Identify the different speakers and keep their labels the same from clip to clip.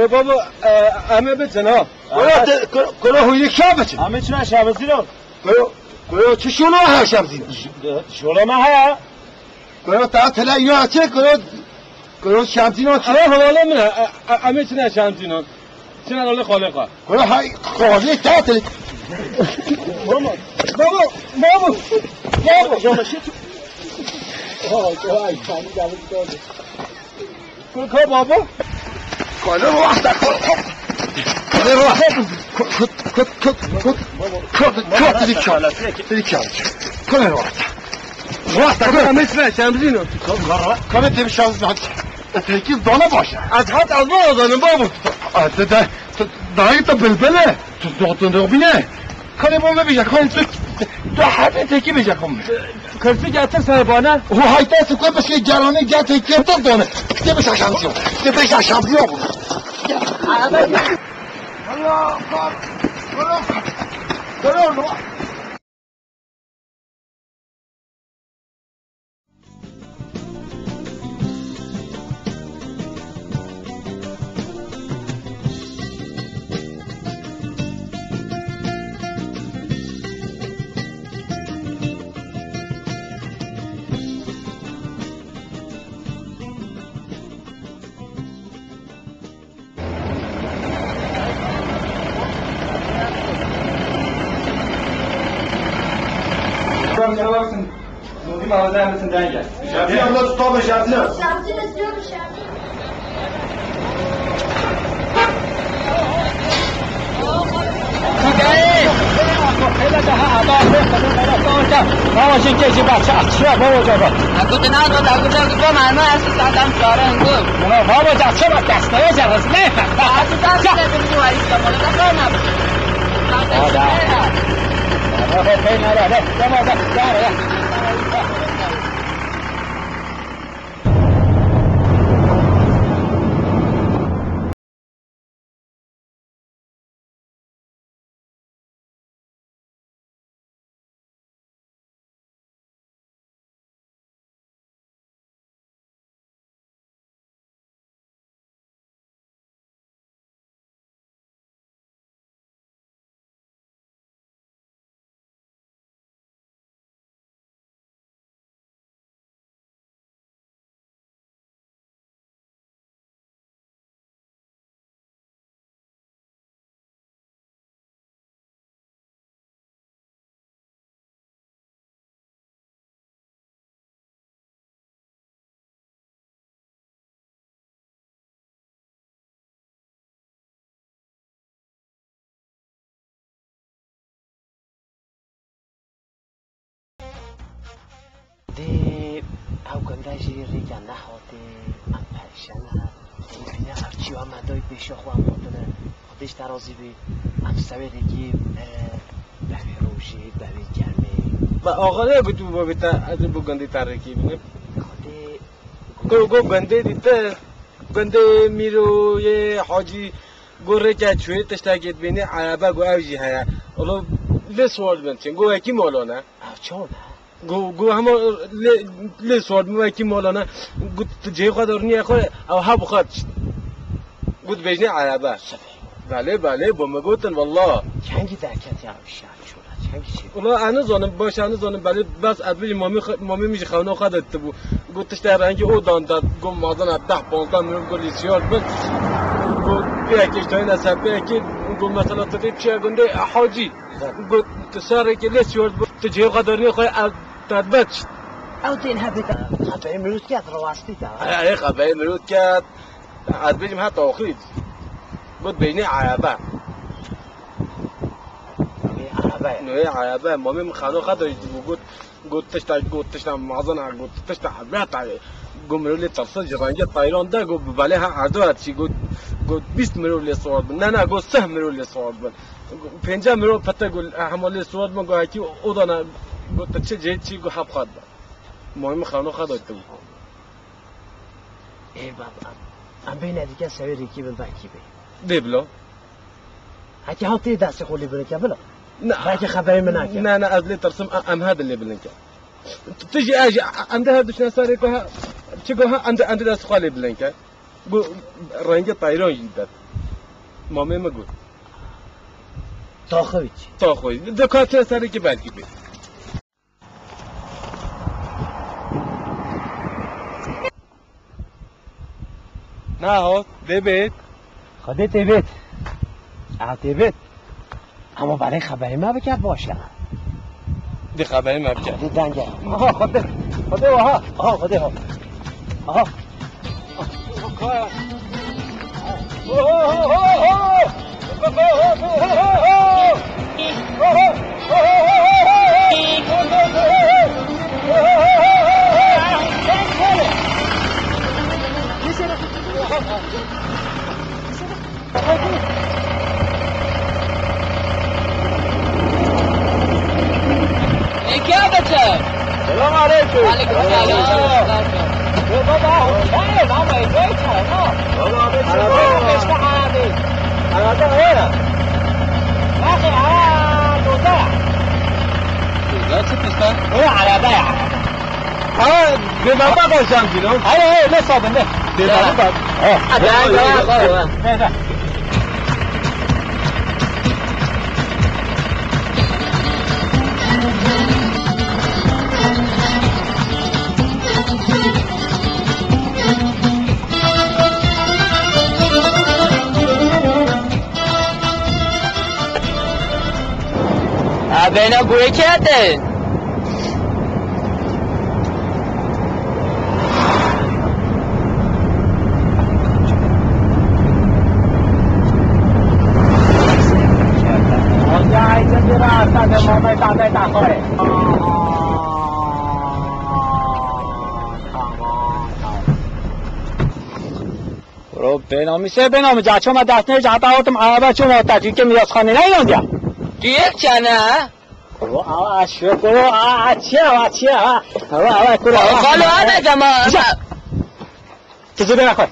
Speaker 1: بابا همه بچن ها
Speaker 2: گروه هوی کیا بچن
Speaker 1: همه چرا شبزی رو
Speaker 2: گروه چه شلو ها شبزی
Speaker 1: شلو ما ها
Speaker 2: گروه تا تلا یا چه گروه شبزی رو
Speaker 1: همه حواله منه همه چرا شبزی رو چرا حواله خالقا
Speaker 2: گروه های خالق تا تلا
Speaker 1: بابا جامشی کل بابا
Speaker 2: کل وقت کل وقت
Speaker 1: مثل شمزینو
Speaker 2: کل تیم شمزین ترکیب دانه باشه
Speaker 1: از حد از ما آزانم بابا
Speaker 2: دایی تو بلبله تو داتون رو بینه کل بابا بیشه کل تو حد ترکیب بیشه کن
Speaker 1: کرسی جاتر سربانه
Speaker 2: هو های دست کوی بس که جرانه جات کردن دانه چه بشه شمزیو چه بشه شمزیو
Speaker 1: نودی موازه هم مثل دنگ است
Speaker 2: شمزی هم داد تا به شمزی هست
Speaker 3: شمزی رسیار به شمزی
Speaker 4: ده او گنده جیری که نهاده ام پریشنه اینه افچی و مدای بیشه خواه مادره خودش ترازی بی ام سویرگی بوی روشی بوی گرمی
Speaker 1: با آقا نه گوتو با بیتا از این بو گنده ترکی بینه
Speaker 4: خوده
Speaker 1: گو گنده دیده گنده میرو یه حاجی گوره که چوی تشتاگید بینه عربه گو اوجی هیا اولو لسوال بنتین گو اکی مولانه
Speaker 4: او چونه
Speaker 1: گو همه لسوال بنتین مولانا گو تجهی خود دارنی اخواه او ها بخواد گود بجنه عربه بله بله با مگوتن والله
Speaker 4: چنگی درکت یا شهر چونه چنگی چی
Speaker 1: والله انا زانم باشه انا زانم بله بس ادوی مامی میشه خونه خودت تو گو تشتر رنگی او داد گو مازن 10-15 میلیون گو لیسیار بس گو یکیش تا این اسبه که گو مثلا تو چه گنده حاجی گو تساره که لیسیار تو جه قدرنی خو تدبچ
Speaker 4: او دین هبیتا خبری مرود که رواستی تا
Speaker 1: ای خبری مرود که از بجم حتی آخرید گود بینه عربه نوعی عربه مامی مخانو خدایی گود تشتا مازن گود تشتا عبیت گو مرولی ترسل جرانگی تایران ده گو بله ها عردو هرچی گود 20 مرولی سوار بن نه گو 3 مرولی سوار بن 5 مرول پتا گو همالی سوار بن گو هکی او دانا گو تچه جهید چی گو حب خواد مامی مخانو خدایی تو
Speaker 4: ای بابا ام بین دیگه سویری کی بن باکی بی
Speaker 1: دیبلو
Speaker 4: هکی ها تی دست خولی بره که بلا
Speaker 1: نه
Speaker 4: باکی خبری من نکه
Speaker 1: نه از لی ترسم ام هذا اللي بلنكه تجي اجي عندها دشنا ساري كها تشكوها عند دست خالي بلنكه رنگ طيران جدا مامه مگو
Speaker 4: تا خوی چی؟
Speaker 1: تا خوی دکاتره سری که بلگی بید نه ها دبید
Speaker 4: خودت تبت تبت اما برای خبری ما بکر باشه
Speaker 1: دی خبری ما بکر
Speaker 4: دی دنگه آها خوده آها خوده ها آها
Speaker 1: سلام علیکم
Speaker 3: علیکم سلام بینا گوی کرده
Speaker 5: برو بنامی سه بنامی جا چون ما دست نه جاتا هاتم عربه چون ما تاکی که میراث خانه نیوندیا
Speaker 3: دیگه چنه
Speaker 5: برو آوا شو برو آچیا آوا برو
Speaker 3: خالو هذا جماعه
Speaker 5: تجيب لنا اخوي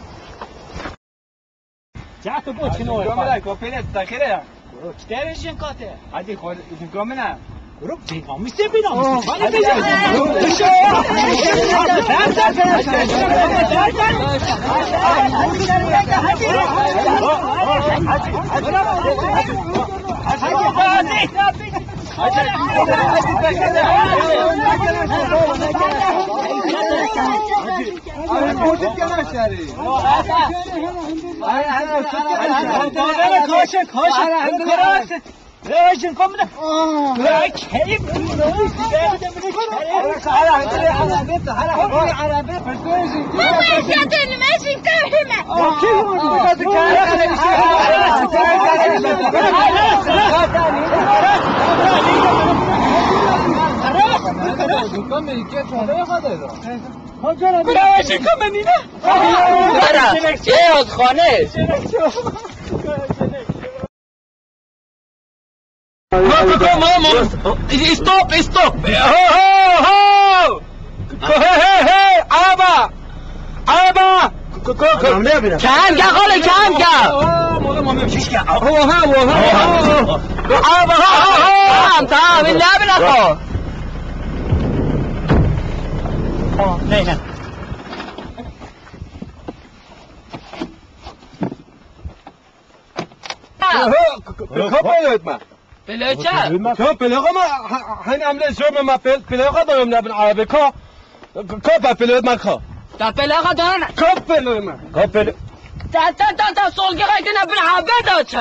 Speaker 5: جاتو بوت شنو
Speaker 1: گاملا کوپیلت تاخیره
Speaker 5: برو كتير قاطع
Speaker 1: عادی خود گامنا
Speaker 5: برو بنامی سه بنامی
Speaker 3: خانه
Speaker 1: استوب عربا
Speaker 3: کم که خاله کم که تمام این لبی نخوا
Speaker 5: نه
Speaker 3: بله چه؟
Speaker 1: پلوغا ما هن عمله شو ما پلوغا دارم نبن عربی کا پلوغ من کا
Speaker 3: تا پلاغا دارن
Speaker 1: پلوغ من
Speaker 3: تا سولگه غیده نبن عربی دار چه؟